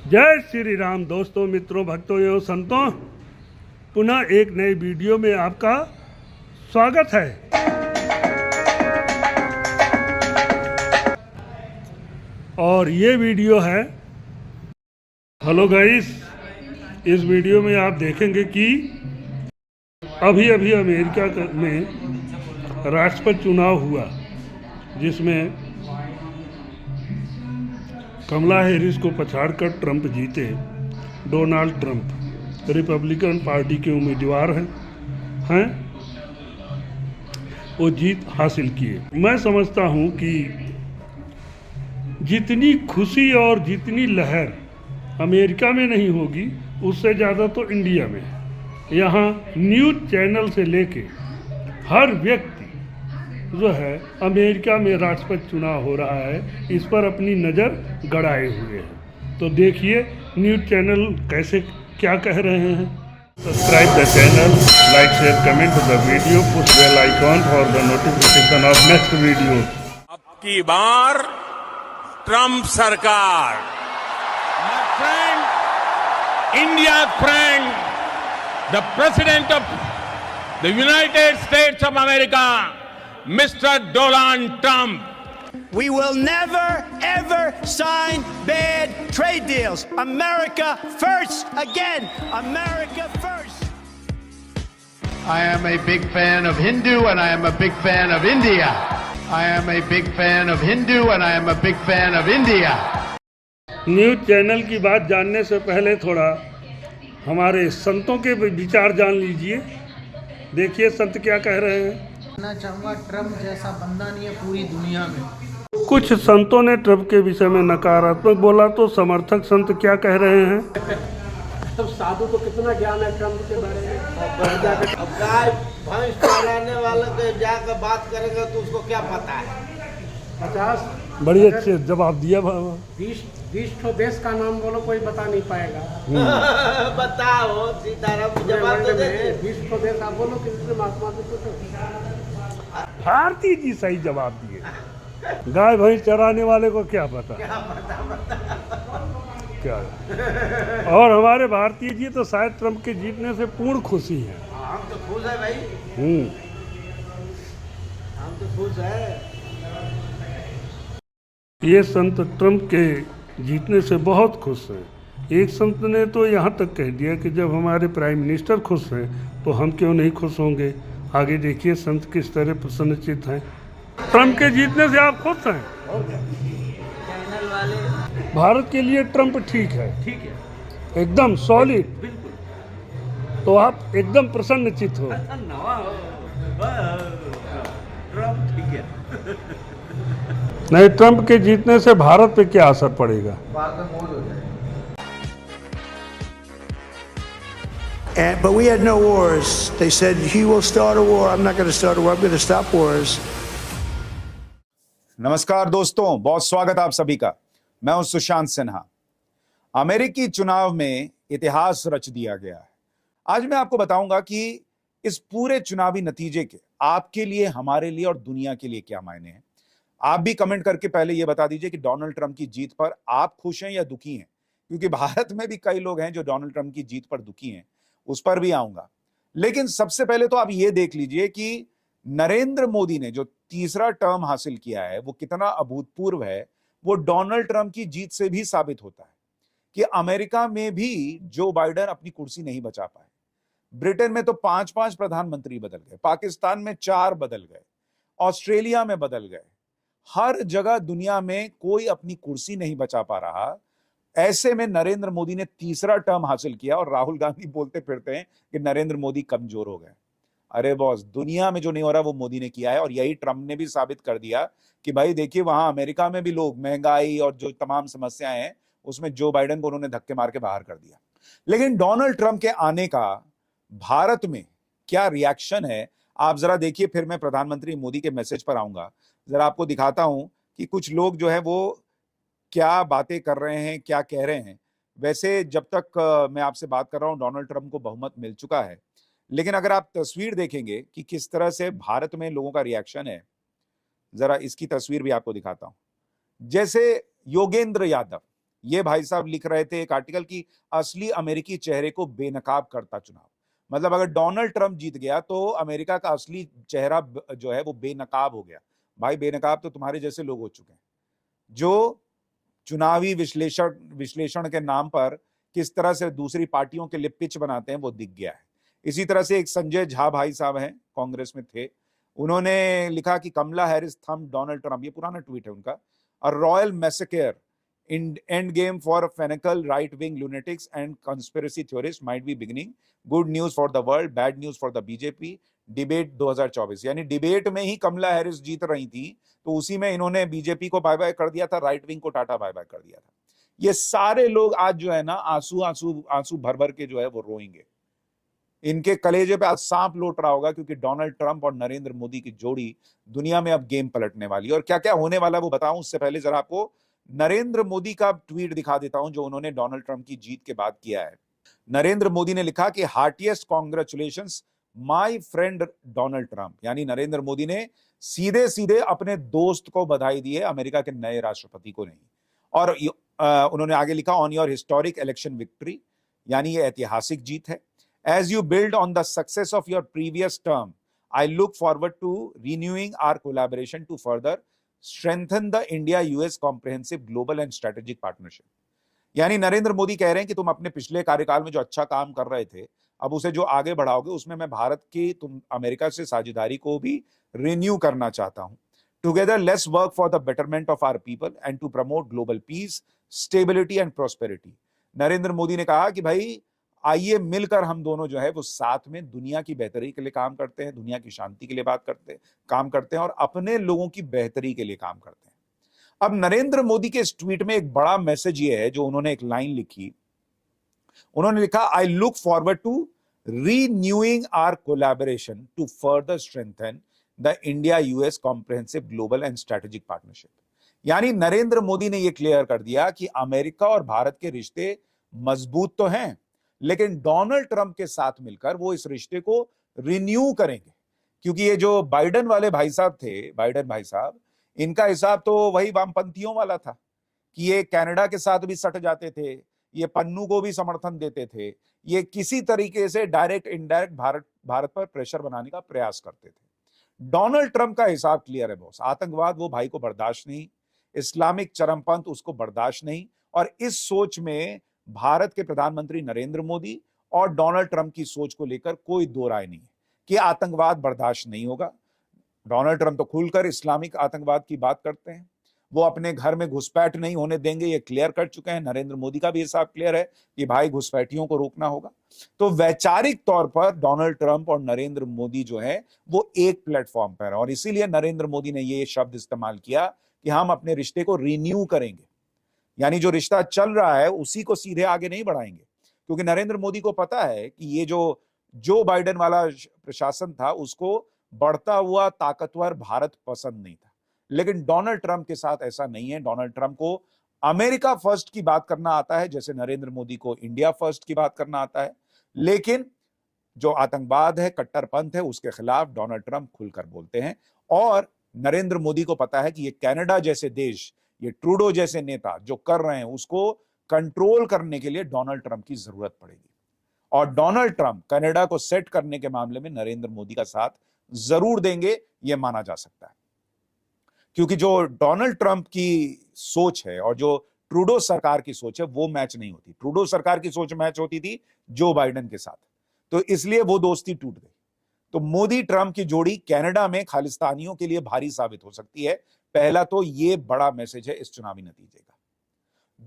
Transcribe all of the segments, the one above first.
जय श्री राम दोस्तों, मित्रों, भक्तों एवं संतों, पुनः एक नई वीडियो में आपका स्वागत है। और ये वीडियो है, हेलो गाइस, इस वीडियो में आप देखेंगे कि अभी अभी अमेरिका में राष्ट्रपति चुनाव हुआ, जिसमें कमला हैरिस को पछाड़कर ट्रंप जीते। डोनाल्ड ट्रंप रिपब्लिकन पार्टी के उम्मीदवार हैं वो जीत हासिल किए। मैं समझता हूं कि जितनी खुशी और जितनी लहर अमेरिका में नहीं होगी, उससे ज़्यादा तो इंडिया में। यहाँ न्यूज़ चैनल से लेके हर व्यक्ति जो है अमेरिका में राष्ट्रपति चुनाव हो रहा है, इस पर अपनी नज़र गड़ाए हुए हैं। तो देखिए न्यूज़ चैनल कैसे क्या कह रहे हैं। Subscribe the channel, like share comment the video, push bell icon for the notification of next video. अब की बार ट्रंप सरकार, My friend, India's friend, the President of the United States of America, Mr. Donald Trump. We will never, ever sign bad trade deals. America first again. America first. I am a big fan of Hindu and I am a big fan of India. I am a big fan of Hindu and I am a big fan of India. News channel की बात जानने से पहले थोड़ा हमारे संतों के विचार जान लीजिए। देखिए संत क्या कह रहे हैं। कहना चाहूँगा, ट्रम्प जैसा बंदा नहीं है पूरी दुनिया में। कुछ संतों ने ट्रंप के विषय में नकारात्मक बोला, तो समर्थक संत क्या कह रहे हैं। अब साधु को कितना ज्ञान है ट्रंप के बारे में। अब गाय भैंस चराने वाले को जाकर बात करेंगे तो उसको क्या पता है। 50 बड़ी अच्छे जवाब दिया। 20 ठो देश का नाम बोलो, कोई बता नहीं पाएगा। बताओ सीताराम, जवाब तो दे। 20 ठो देश आप बोलो, किसी महात्मा से पूछो। भारती जी सही जवाब दिए। गाय भैंस चराने वाले को क्या पता क्या। और हमारे भारतीय जी तो शायद ट्रंप के जीतने से पूर्ण खुशी हैं। हम तो खुश है भाई। हम तो खुश है। ये संत ट्रंप के जीतने से बहुत खुश हैं। एक संत ने तो यहाँ तक कह दिया कि जब हमारे प्राइम मिनिस्टर खुश हैं तो हम क्यों नहीं खुश होंगे। आगे देखिए संत किस तरह प्रसन्नचित्त हैं। ट्रंप के जीतने से आप खुश हैं। चैनल वाले भारत के लिए ट्रंप ठीक है, एकदम सॉलिड। तो आप एकदम प्रसन्नचित्त हो। ट्रंप ठीक है। नहीं, ट्रंप के जीतने से भारत पे क्या असर पड़ेगा। But we had no wars. They said he will start a war. I'm not going to start a war. I'm going to stop wars. नमस्कार दोस्तों, बहुत स्वागत आप सभी का। मैं हूं सुशांत सिन्हा। अमेरिकी चुनाव में इतिहास रच दिया गया है। आज मैं आपको बताऊंगा कि इस पूरे चुनावी नतीजे के आपके लिए, हमारे लिए और दुनिया के लिए क्या मायने हैं। आप भी कमेंट करके पहले यह बता दीजिए कि डोनाल्ड ट्रंप की जीत पर आप खुश हैं या दुखी हैं, क्योंकि भारत में भी कई लोग हैं जो डोनाल्ड ट्रंप की जीत पर दुखी हैं। उस पर भी आऊंगा, लेकिन सबसे पहले तो आप ये देख लीजिए कि नरेंद्र मोदी ने जो तीसरा टर्म हासिल किया है वो कितना अभूतपूर्व है। वो डोनाल्ड ट्रंप की जीत से भी साबित होता है कि अमेरिका में भी जो बाइडेन अपनी कुर्सी नहीं बचा पाए। ब्रिटेन में तो 5-5 प्रधानमंत्री बदल गए, पाकिस्तान में 4 बदल गए, ऑस्ट्रेलिया में बदल गए। हर जगह दुनिया में कोई अपनी कुर्सी नहीं बचा पा रहा। ऐसे में नरेंद्र मोदी ने तीसरा टर्म हासिल किया और राहुल गांधी बोलते फिरते हैं कि नरेंद्र मोदी कमजोर हो गए। अरे बॉस, दुनिया में जो नहीं हो रहा वो मोदी ने किया है। और यही ट्रंप ने भी साबित कर दिया कि भाई देखिए, वहां अमेरिका में भी लोग महंगाई और जो तमाम समस्याएं हैं उसमें जो बाइडेन को उन्होंने धक्के मार के बाहर कर दिया। लेकिन डोनाल्ड ट्रंप के आने का भारत में क्या रिएक्शन है, आप जरा देखिए। फिर मैं प्रधानमंत्री मोदी के मैसेज पर आऊंगा। जरा आपको दिखाता हूं कि कुछ लोग जो है वो क्या बातें कर रहे हैं, क्या कह रहे हैं। वैसे जब तक मैं आपसे बात कर रहा हूं, डोनाल्ड ट्रंप को बहुमत मिल चुका है। लेकिन अगर आप तस्वीर देखेंगे कि किस तरह से भारत में लोगों का रिएक्शन है, जरा इसकी तस्वीर भी आपको दिखाता हूं। जैसे योगेंद्र यादव, ये भाई साहब लिख रहे थे एक आर्टिकल की असली अमेरिकी चेहरे को बेनकाब करता चुनाव। मतलब अगर डोनाल्ड ट्रंप जीत गया तो अमेरिका का असली चेहरा जो है वो बेनकाब हो गया। भाई बेनकाब तो तुम्हारे जैसे लोग हो चुके हैं जो चुनावी विश्लेषण के नाम पर किस तरह से दूसरी पार्टियों के लिए पिच बनाते हैं वो दिख गया है। इसी तरह से एक संजय झा भाई साहब हैं, कांग्रेस में थे, उन्होंने लिखा कि Kamala Harris thump Donald Trump, ये पुराना ट्वीट है उनका, a royal massacre in end game for fanatical right wing lunatics and conspiracy theorists might be beginning. Good news for the world, bad news for the BJP. Debate 2024 यानी debate में ही कमला Harris जीत रही थी तो उसी में इन्होंने बीजेपी को bye bye कर दिया था, राइट विंग को टाटा बाय बाय कर दिया था। ये सारे लोग आज जो है ना आंसू आंसू आंसू भर भर के जो है वो रोएंगे। इनके कलेजे पे आज सांप लौट रहा होगा क्योंकि डोनाल्ड ट्रंप और नरेंद्र मोदी की जोड़ी दुनिया में अब गेम पलटने वाली है। और क्या क्या होने वाला वो बताऊं उससे पहले जरा आपको नरेंद्र मोदी का ट्वीट दिखा देता हूं जो उन्होंने डोनाल्ड ट्रंप की जीत के बाद किया है। नरेंद्र मोदी ने लिखा कि heartiest congratulations my friend Donald Trump, यानी नरेंद्र मोदी ने सीधे सीधे अपने दोस्त को बधाई दी है, अमेरिका के नए राष्ट्रपति को नहीं। और उन्होंने आगे लिखा on your historic election victory, यानी ये ऐतिहासिक जीत है। As you build on the success of your previous term I look forward to renewing our collaboration to further strengthen the India-US comprehensive global and strategic partnership। यानी नरेंद्र मोदी कह रहे हैं कि तुम अपने पिछले कार्यकाल में जो अच्छा काम कर रहे थे अब उसे जो आगे बढ़ाओगे उसमें मैं भारत की अमेरिका से साझेदारी को भी रिन्यू करना चाहता हूं। Together let's work for the betterment of our people and to promote global peace, stability and prosperity. Narendra Modi ने कहा कि भाई आइए मिलकर हम दोनों जो है वो साथ में दुनिया की बेहतरी के लिए काम करते हैं, दुनिया की शांति के लिए काम करते हैं और अपने लोगों की बेहतरी के लिए काम करते हैं। अब नरेंद्र मोदी के इस ट्वीट में एक बड़ा मैसेज ये है जो उन्होंने एक लाइन लिखी, उन्होंने लिखा I look forward to renewing our collaboration to further strengthen the India US comprehensive global and strategic partnership. यानी नरेंद्र मोदी ने यह क्लियर कर दिया कि अमेरिका और भारत के रिश्ते मजबूत तो हैं लेकिन डोनाल्ड ट्रंप के साथ मिलकर वो इस रिश्ते को रिन्यू करेंगे। क्योंकि ये जो बाइडेन वाले भाई साहब थे, बाइडेन भाई साहब, इनका हिसाब तो वही वामपंथियों वाला था कि ये कनाडा के साथ भी सट जाते थे, ये पन्नू को भी समर्थन देते थे, ये किसी तरीके से डायरेक्ट इनडायरेक्ट भारत पर प्रेशर बनाने का प्रयास करते थे। डोनाल्ड ट्रंप का हिसाब क्लियर है बॉस, आतंकवाद वो भाई को बर्दाश्त नहीं, इस्लामिक चरमपंथ उसको बर्दाश्त नहीं। और इस सोच में भारत के प्रधानमंत्री नरेंद्र मोदी और डोनाल्ड ट्रंप की सोच को लेकर कोई दो राय नहीं है कि आतंकवाद बर्दाश्त नहीं होगा। डोनाल्ड ट्रंप तो खुलकर इस्लामिक आतंकवाद की बात करते हैं, वो अपने घर में घुसपैठ नहीं होने देंगे, ये क्लियर कर चुके हैं। नरेंद्र मोदी का भी हिसाब क्लियर है कि भाई घुसपैठियों को रोकना होगा। तो वैचारिक तौर पर डोनाल्ड ट्रंप और नरेंद्र मोदी जो है वो एक प्लेटफॉर्म पर है और इसीलिए नरेंद्र मोदी ने ये शब्द इस्तेमाल किया कि हम अपने रिश्ते को रिन्यू करेंगे, यानी जो रिश्ता चल रहा है उसी को सीधे आगे नहीं बढ़ाएंगे। क्योंकि नरेंद्र मोदी को पता है कि ये जो बाइडेन वाला प्रशासन था उसको बढ़ता हुआ ताकतवर भारत पसंद नहीं था, लेकिन डोनाल्ड ट्रंप के साथ ऐसा नहीं है। डोनाल्ड ट्रंप को अमेरिका फर्स्ट की बात करना आता है जैसे नरेंद्र मोदी को इंडिया फर्स्ट की बात करना आता है, लेकिन जो आतंकवाद है, कट्टरपंथ है, उसके खिलाफ डोनाल्ड ट्रंप खुलकर बोलते हैं। और नरेंद्र मोदी को पता है कि ये कनाडा जैसे देश, ये ट्रूडो जैसे नेता जो कर रहे हैं उसको कंट्रोल करने के लिए डोनाल्ड ट्रंप की जरूरत पड़ेगी और डोनाल्ड ट्रंप कनाडा को सेट करने के मामले में नरेंद्र मोदी का साथ जरूर देंगे, यह माना जा सकता है। क्योंकि जो डोनाल्ड ट्रंप की सोच है और जो ट्रूडो सरकार की सोच है वो मैच नहीं होती। ट्रूडो सरकार की सोच मैच होती थी जो बाइडेन के साथ, तो इसलिए वो दोस्ती टूट गई। तो मोदी ट्रंप की जोड़ी कनाडा में खालिस्तानियों के लिए भारी साबित हो सकती है। पहला तो ये बड़ा मैसेज है इस चुनावी नतीजे का।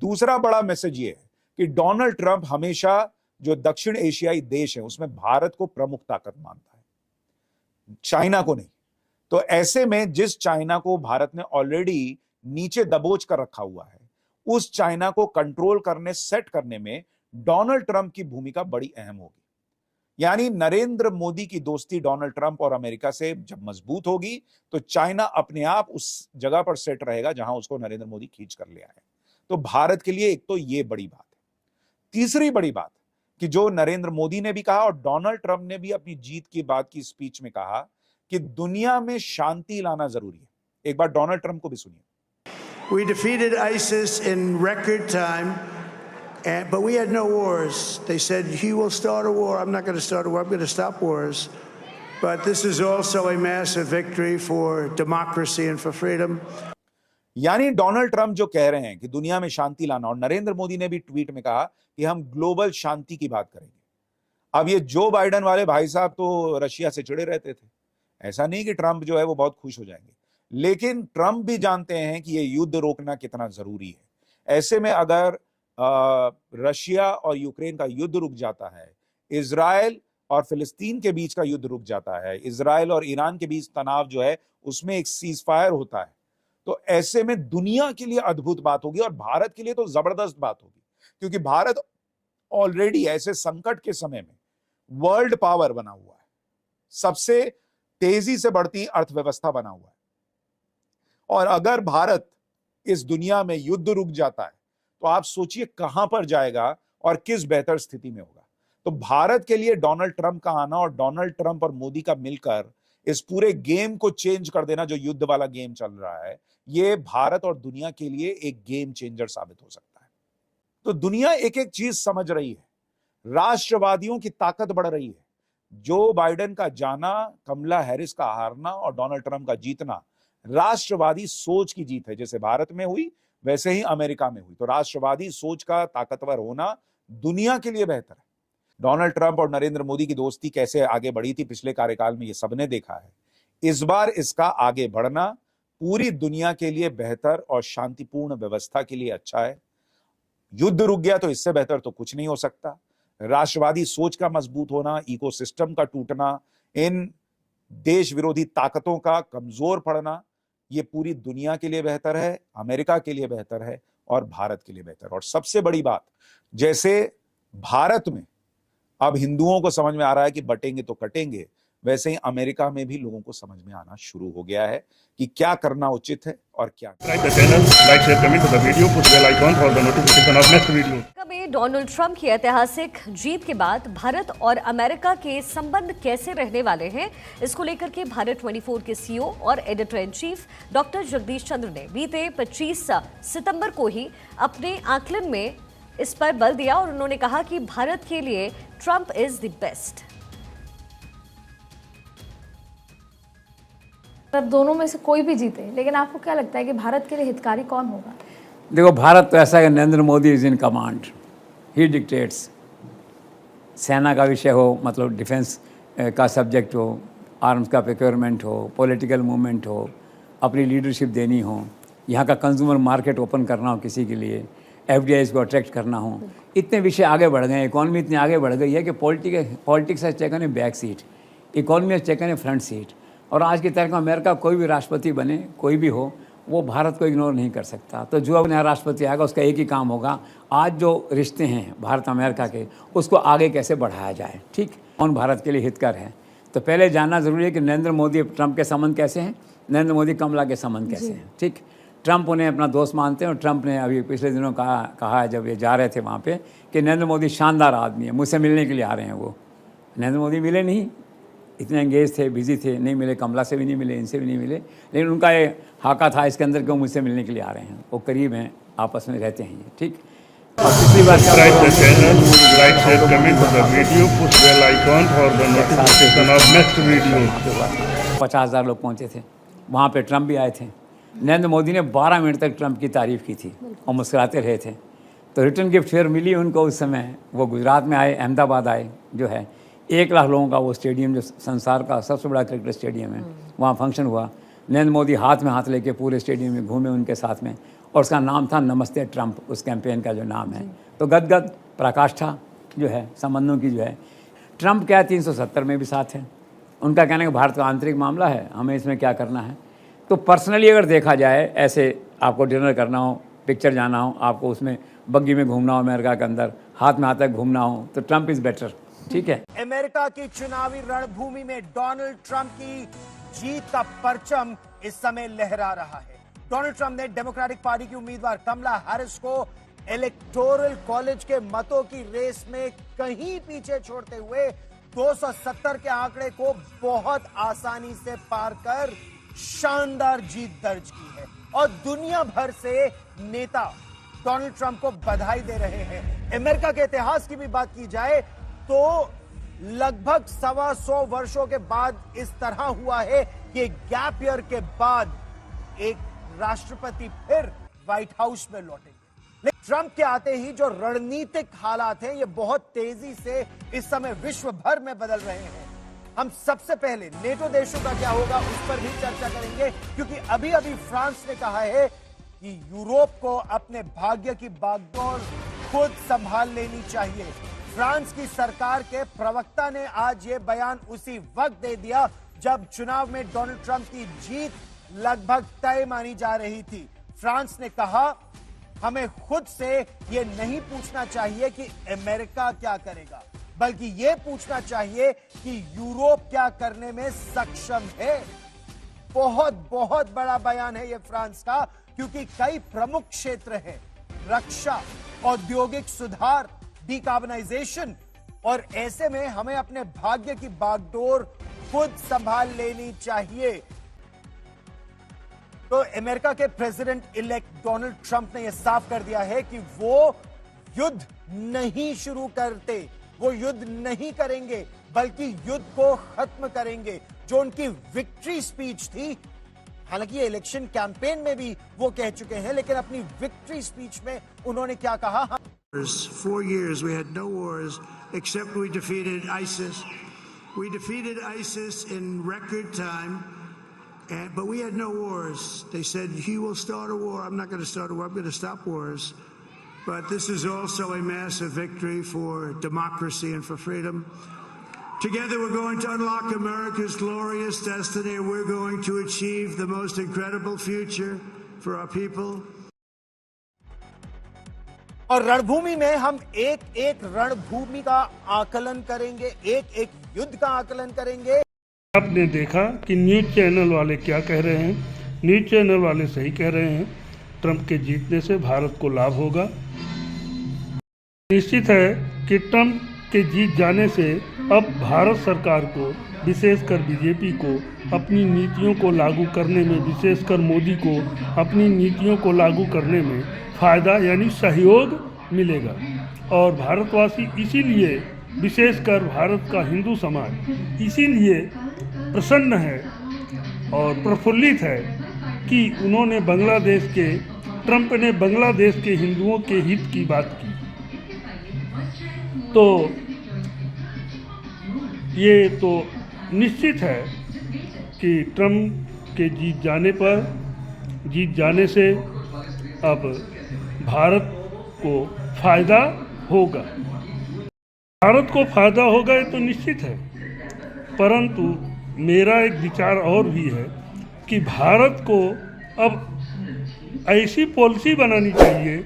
दूसरा बड़ा मैसेज ये है कि डोनाल्ड ट्रंप हमेशा जो दक्षिण एशियाई देश है उसमें भारत को प्रमुख ताकत मानता है, चाइना को नहीं। तो ऐसे में जिस चाइना को भारत ने ऑलरेडी नीचे दबोच कर रखा हुआ है, उस चाइना को कंट्रोल करने, सेट करने में डोनाल्ड ट्रंप की भूमिका बड़ी अहम होगी। यानी नरेंद्र मोदी की दोस्ती डोनाल्ड ट्रंप और अमेरिका से जब मजबूत होगी तो चाइना अपने आप उस जगह पर सेट रहेगा जहां उसको नरेंद्र मोदी खींच कर ले आए। तो भारत के लिए एक तो ये बड़ी बात है। तीसरी बड़ी बात कि जो नरेंद्र मोदी ने भी कहा और डोनाल्ड ट्रंप ने भी अपनी जीत के बाद की स्पीच में कहा कि दुनिया में शांति लाना जरूरी है। एक बार डोनाल्ड ट्रंप को भी सुनिए। We defeated ISIS in record time, but we had no wars. They said, he will start a war. I'm not going to start a war. I'm going to stop wars. But this is also a massive victory for democracy and for freedom. यानी Donald Trump जो कह रहे हैं कि दुनिया में शांति लाना, और नरेंद्र मोदी ने भी ट्वीट में कहा कि हम ग्लोबल शांति की बात करेंगे। अब ये जो बाइडेन वाले भाई साहब तो रशिया से चिढ़े रहते थे, ऐसा नहीं कि ट्रंप जो है वो बहुत खुश हो जाएंगे, लेकिन ट्रंप भी जानते हैं कि ये युद्ध रोकना कितना जरूरी है। ऐसे में अगर रशिया और यूक्रेन का युद्ध रुक जाता है, इजराइल और फिलिस्तीन के बीच का युद्ध रुक जाता है, इजराइल और ईरान के बीच तनाव जो है उसमें एक सीज फायर होता है, तो ऐसे में दुनिया के लिए अद्भुत बात होगी और भारत के लिए तो जबरदस्त बात होगी, क्योंकि भारत ऑलरेडी ऐसे संकट के समय में वर्ल्ड पावर बना हुआ है, सबसे तेजी से बढ़ती अर्थव्यवस्था बना हुआ है। और अगर भारत इस दुनिया में युद्ध रुक जाता है तो आप सोचिए कहां पर जाएगा और किस बेहतर स्थिति में होगा। तो भारत के लिए डोनाल्ड ट्रंप का आना और डोनाल्ड ट्रंप और मोदी का मिलकर इस पूरे गेम को चेंज कर देना, जो युद्ध वाला गेम चल रहा है, ये भारत और दुनिया के लिए एक गेम चेंजर साबित हो सकता है। तो दुनिया एक एक चीज समझ रही है, राष्ट्रवादियों की ताकत बढ़ रही है। जो बाइडेन का जाना, कमला हैरिस का हारना और डोनाल्ड ट्रंप का जीतना राष्ट्रवादी सोच की जीत है। जैसे भारत में हुई वैसे ही अमेरिका में हुई। तो राष्ट्रवादी सोच का ताकतवर होना दुनिया के लिए बेहतर है। डोनाल्ड ट्रंप और नरेंद्र मोदी की दोस्ती कैसे आगे बढ़ी थी पिछले कार्यकाल में, ये सबने देखा है। इस बार इसका आगे बढ़ना पूरी दुनिया के लिए बेहतर और शांतिपूर्ण व्यवस्था के लिए अच्छा है। युद्ध रुक गया तो इससे बेहतर तो कुछ नहीं हो सकता। राष्ट्रवादी सोच का मजबूत होना, इकोसिस्टम का टूटना, इन देश विरोधी ताकतों का कमजोर पड़ना, ये पूरी दुनिया के लिए बेहतर है, अमेरिका के लिए बेहतर है और भारत के लिए बेहतर। और सबसे बड़ी बात, जैसे भारत में अब हिंदुओं को समझ में आ रहा है कि बटेंगे तो कटेंगे, वैसे ही अमेरिका में भी लोगों को समझ में आना शुरू हो गया है कि क्या करना उचित है और क्या। में डोनाल्ड ट्रंप की ऐतिहासिक जीत के बाद भारत और अमेरिका के संबंध कैसे रहने वाले हैं, इसको लेकर के भारत 24 के सीईओ और editor in chief doctor Jagdish Chandra ने बीते 25 सितंबर को ही अपने आकलन में इस पर बल दिया और उन्होंने कहा कि भारत के लिए ट्रंप इज द बेस्ट। दोनों में से कोई भी जीते, लेकिन आपको क्या लगता है कि भारत के लिए हितकारी कौन होगा? देखो, भारत तो ऐसा है, Narendra Modi is in command, he dictates. सेना का विषय हो, मतलब डिफेंस का सब्जेक्ट हो, आर्म्स का प्रोक्योरमेंट हो, पॉलिटिकल मूवमेंट हो, अपनी लीडरशिप देनी हो, यहाँ का कंज्यूमर मार्केट ओपन करना हो किसी के लिए, एफडीआईज को अट्रैक्ट करना हो, इतने विषय आगे बढ़ गए हैं। इकॉनमी इतनी आगे बढ़ गई है कि politics has taken a back seat, economy has taken a front seat. और आज की तारीख में अमेरिका कोई भी राष्ट्रपति बने, कोई भी हो, वो भारत को इग्नोर नहीं कर सकता। तो जो अब नया राष्ट्रपति आएगा उसका एक ही काम होगा, आज जो रिश्ते हैं भारत अमेरिका के, उसको आगे कैसे बढ़ाया जाए। ठीक, कौन भारत के लिए हितकर है, तो पहले जानना ज़रूरी है कि नरेंद्र मोदी ट्रंप के संबंध कैसे हैं, नरेंद्र मोदी कमला के संबंध कैसे हैं। ठीक, ट्रंप उन्हें अपना दोस्त मानते हैं और ट्रंप ने अभी पिछले दिनों कहा है जब ये जा रहे थे वहाँ पे कि नरेंद्र मोदी शानदार आदमी है, मुझसे मिलने के लिए आ रहे हैं। वो नरेंद्र मोदी मिले नहीं, इतने एंगेज थे, बिजी थे, नहीं मिले, कमला से भी नहीं मिले, इनसे भी नहीं मिले, लेकिन उनका ये हाका था इसके अंदर कि वो मुझसे मिलने के लिए आ रहे हैं। वो करीब हैं, आपस में रहते हैं ये। ठीक, और पिछली बार 50,000 लोग पहुँचे थे, वहाँ पे ट्रंप भी आए थे। नरेंद्र मोदी ने 12 मिनट तक ट्रंप की तारीफ़ की थी और मुस्कुराते रहे थे। तो रिटर्न गिफ्ट फेयर मिली उनको उस समय। वो गुजरात में आए, अहमदाबाद आए, जो है 1 लाख लोगों का वो स्टेडियम, जो संसार का सबसे बड़ा क्रिकेट स्टेडियम है, वहाँ फंक्शन हुआ। नरेंद्र मोदी हाथ में हाथ लेके पूरे स्टेडियम में घूमे उनके साथ में, और उसका नाम था नमस्ते ट्रंप, उस कैंपेन का जो नाम है। तो गदगद पराकाष्ठा जो है संबंधों की जो है। ट्रंप क्या 370 में भी साथ है, उनका कहना है कि भारत का आंतरिक मामला है, हमें इसमें क्या करना है। तो पर्सनली अगर देखा जाए, ऐसे आपको डिनर करना हो, पिक्चर जाना हो, आपको उसमें बग्गी में घूमना हो अमेरिका के अंदर, हाथ में हाथ तक घूमना हो, तो ट्रंप इज़ बेटर। ठीक है, अमेरिका की चुनावी रणभूमि में डोनाल्ड ट्रंप की जीत का परचम इस समय लहरा रहा है। डोनाल्ड ट्रंप ने डेमोक्रेटिक पार्टी की उम्मीदवार कमला हैरिस को इलेक्टोरल कॉलेज के मतों की रेस में कहीं पीछे छोड़ते हुए 270 के आंकड़े को बहुत आसानी से पार कर शानदार जीत दर्ज की है। और दुनिया भर से नेता डोनाल्ड ट्रंप को बधाई दे रहे हैं। अमेरिका के इतिहास की भी बात की जाए तो लगभग 125 वर्षों के बाद इस तरह हुआ है कि गैप ईयर के बाद एक राष्ट्रपति फिर व्हाइट हाउस में लौटेंगे। लेकिन ट्रंप के आते ही जो रणनीतिक हालात हैं ये बहुत तेजी से इस समय विश्व भर में बदल रहे हैं। हम सबसे पहले नेटो देशों का क्या होगा उस पर भी चर्चा करेंगे, क्योंकि अभी अभी फ्रांस ने कहा है कि यूरोप को अपने भाग्य की बागडोर खुद संभाल लेनी चाहिए। फ्रांस की सरकार के प्रवक्ता ने आज ये बयान उसी वक्त दे दिया जब चुनाव में डोनाल्ड ट्रंप की जीत लगभग तय मानी जा रही थी। फ्रांस ने कहा, हमें खुद से ये नहीं पूछना चाहिए कि अमेरिका क्या करेगा, बल्कि ये पूछना चाहिए कि यूरोप क्या करने में सक्षम है। बहुत बहुत बड़ा बयान है ये फ्रांस का, क्योंकि कई प्रमुख क्षेत्र हैं, रक्षा, औद्योगिक सुधार, डिकार्बनाइजेशन, और ऐसे में हमें अपने भाग्य की बागडोर खुद संभाल लेनी चाहिए। तो अमेरिका के प्रेसिडेंट इलेक्ट डोनाल्ड ट्रंप ने यह साफ कर दिया है कि वो युद्ध नहीं शुरू करते, वो युद्ध नहीं करेंगे, बल्कि युद्ध को खत्म करेंगे। जो उनकी विक्ट्री स्पीच थी, हालांकि ये इलेक्शन कैंपेन में भी वो कह चुके हैं, लेकिन अपनी विक्ट्री स्पीच में उन्होंने क्या कहा? 4 years we had no wars except we defeated ISIS. We defeated ISIS in record time, but we had no wars. They said, he will start a war. I'm not going to start a war. I'm going to stop wars. But this is also a massive victory for democracy and for freedom. Together we're going to unlock America's glorious destiny, and we're going to achieve the most incredible future for our people. और रणभूमि में हम एक एक रणभूमि का आकलन करेंगे, एक एक युद्ध का आकलन करेंगे। आपने देखा कि न्यूज़ चैनल वाले क्या कह रहे हैं। न्यूज़ चैनल वाले सही कह रहे हैं, ट्रंप के जीतने से भारत को लाभ होगा। निश्चित है कि ट्रंप के जीत जाने से अब भारत सरकार को, विशेषकर बीजेपी को, अपनी नीतियों को लागू करने में, विशेषकर मोदी को अपनी नीतियों को लागू करने में फ़ायदा यानी सहयोग मिलेगा। और भारतवासी इसीलिए, विशेषकर भारत का हिंदू समाज इसीलिए प्रसन्न है और प्रफुल्लित है कि उन्होंने बांग्लादेश के, ट्रंप ने बांग्लादेश के हिंदुओं के हित की बात की। तो ये तो निश्चित है कि ट्रंप के जीत जाने से अब भारत को फायदा होगा। भारत को फायदा होगा ये तो निश्चित है, परंतु मेरा एक विचार और भी है कि भारत को अब ऐसी पॉलिसी बनानी चाहिए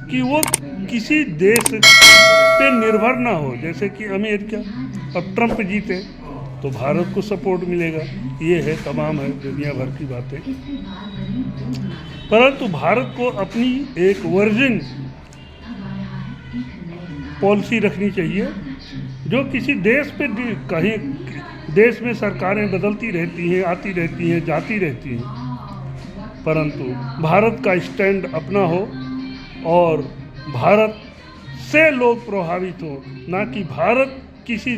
कि वो किसी देश पे निर्भर ना हो। जैसे कि अमेरिका, अब ट्रंप जीते तो भारत को सपोर्ट मिलेगा, ये है, तमाम है दुनिया भर की बातें। परंतु भारत को अपनी एक वर्जिन पॉलिसी रखनी चाहिए, जो किसी देश पे, कहीं देश में सरकारें बदलती रहती हैं, आती रहती हैं, जाती रहती हैं, परंतु भारत का स्टैंड अपना हो और भारत से लोग प्रभावित हो, ना कि भारत किसी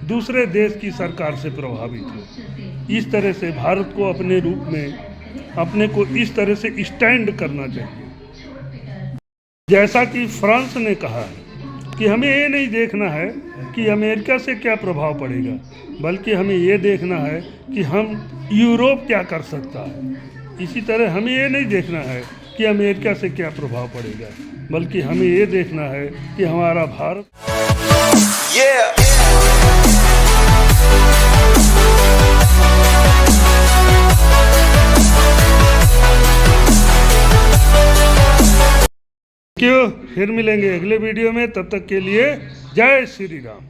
दूसरे देश की सरकार से प्रभावित हो। इस तरह से भारत को अपने रूप में, अपने को इस तरह से स्टैंड करना चाहिए। जैसा कि फ्रांस ने कहा है कि हमें ये नहीं देखना है कि अमेरिका से क्या प्रभाव पड़ेगा, बल्कि हमें ये देखना है कि हम यूरोप क्या कर सकता है। इसी तरह हमें ये नहीं देखना है कि अमेरिका से क्या प्रभाव पड़ेगा, बल्कि हमें ये देखना है कि हमारा भारत क्यों। फिर मिलेंगे अगले वीडियो में, तब तक के लिए जय श्री राम।